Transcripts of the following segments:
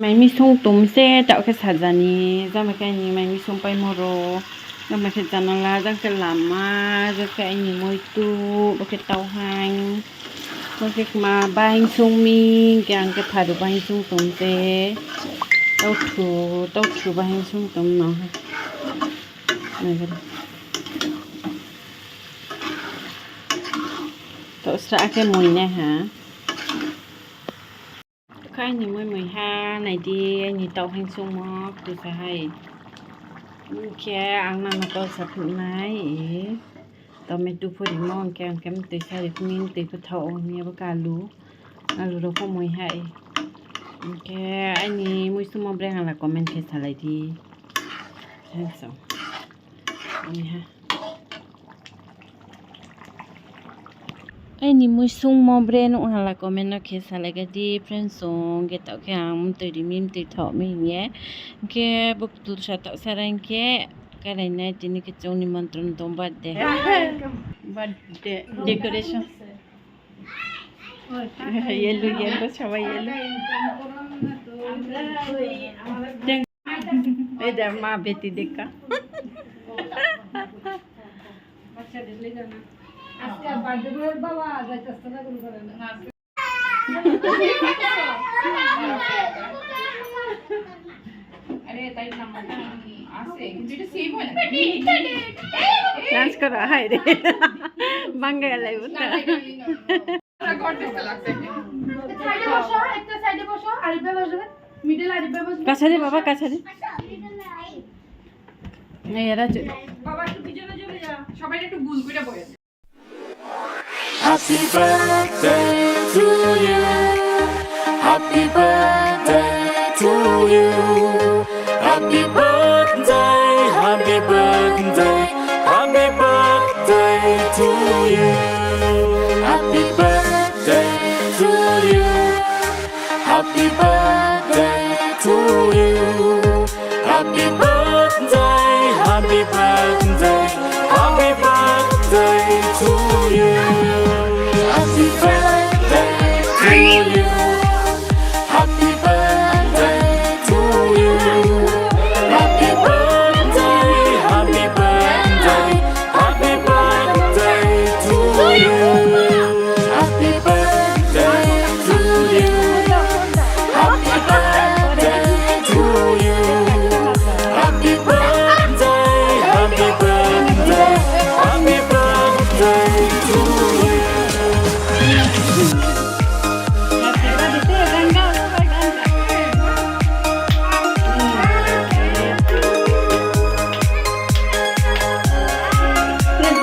Mày mi sung tùm xe tạo cái sạt giả ní ra mà cái ní mày mi sung bay mồ rô ra mà cái giả nó là ra cái làm mà ra cái ní môi tu ra cái tàu hành ra cái mà bay sung mi cái ăn cái phá đồ bay sung tùm xe tàu thử bay sung tùm nó này cái tàu xã cái mùi nè hả cái này mới ha này đi như tàu hành sung mọc từ phải hay kia ăn nó có sạch này tàu mình tu phơi mong kia cái từ sai được mình từ cái thầu nhiều bác cá lú đâu có mùi hay kia anh ấy mùi sung mọc đây là comment thế sao lại đi thế sao anh ha ai ni mui sung mo brain o hala comment na khesa laga di friends song ge ta ke am te ri mim te tho mi ye ke buk tu sa ta sarang ke kare na tini ke choni mantran tom birthday decoration yellow সবাই yellow এই দে মা বেটি দেখা বাচ্চা দিলে জানা আজকে birthday boy বাবা যাইতাছ না কোন করে না আরে তাই নাম্বারটা আছে কিন্তু এটা সেভ হয় না ডান্স করা হাই রে বাঙ্গালাই উঠা করতে লাগছে সাইডে বসো একটা সাইডে বসো আরিফা বসবে মিডল আরিফা বসবে কাছারে বাবা কাছারে এই এরা বাবা একটু পিছনে চলে যা সবাই একটু গুল কইরা বসে Happy birthday to you. Happy birthday to you. Happy birthday, happy birthday, happy birthday to you. Happy birthday to you. Happy birthday to you. Happy birthday, happy birthday, happy birthday to you. Happy birthday to you. Happy birthday to you. Happy birthday, happy birthday, happy birthday to you. Happy birthday to you. Happy birthday to you. Happy birthday, happy birthday, happy birthday to you. Happy birthday to you. Happy birthday to you.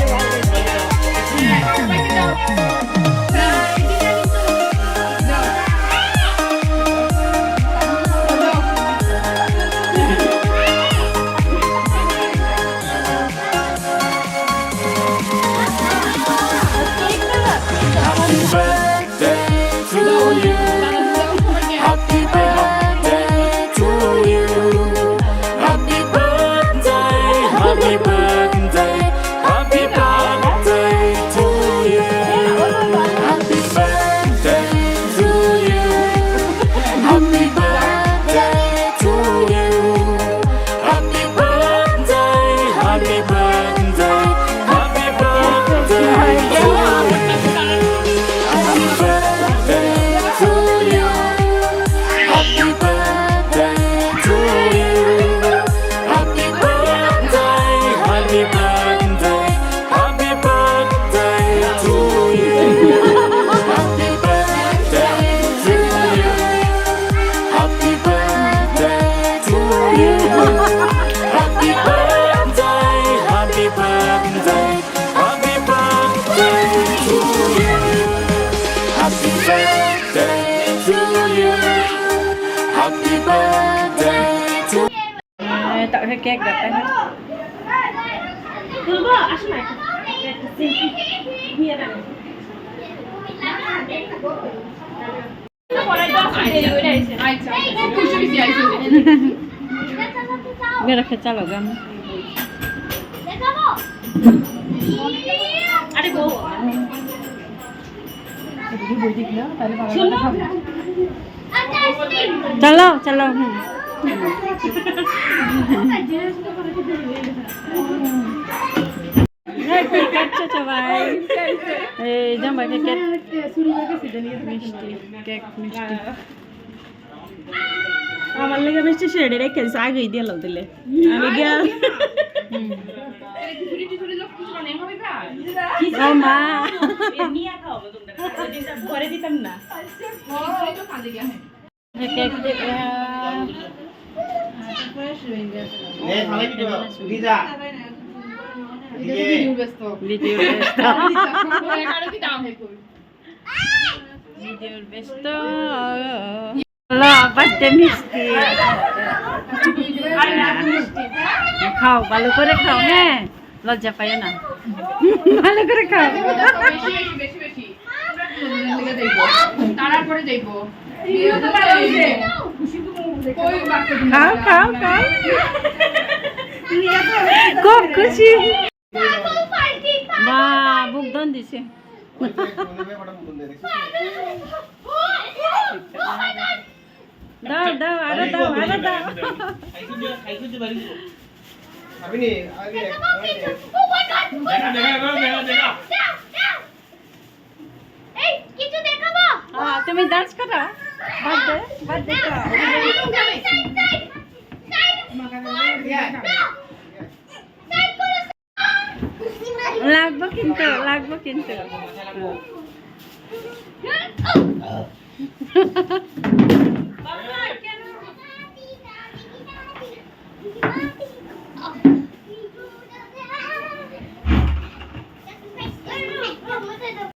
Happy birthday, happy birthday, happy birthday to you. Happy birthday to you. Happy birthday to you. Happy birthday, happy birthday, happy birthday to you. Happy birthday to you. Happy birthday to you. Happy birthday, happy birthday, happy birthday to you. Happy birthday to you. Happy birthday to you. Happy birthday, happy birthday, happy birthday to you. Happy birthday to you. Happy birthday to you. tạo cái cake đặt đây hết 그거 아시나요? biết là cái cha lẩu găm 아래 뭐? cái buổi dịch nữa tại vì vào চলো চলো হুম কাটছে সবাই এই জামাইকে cake মিষ্টি cake মিষ্টি আমার লাগে মিষ্টি শেডে রেখে আগেই দিয়ে লাও দিলে আমি গেল ও মা নিয়ে খাওয়াবো তোমরা ঘরে দিতাম না কেক ভিডিওর ব্যস্ত বার্থডে মিষ্টি খাও ভালো করে খাও হ্যাঁ লজ্জা পাইও না ভালো করে খাও তারপরে যাইব খাও খাও খাও খুব খুশি বা বুক দন দিছে দাও দাও আরো দাও আরো দাও তুমি ডান্স করো বার্থডে বার্থডে লাগবো কিন্তু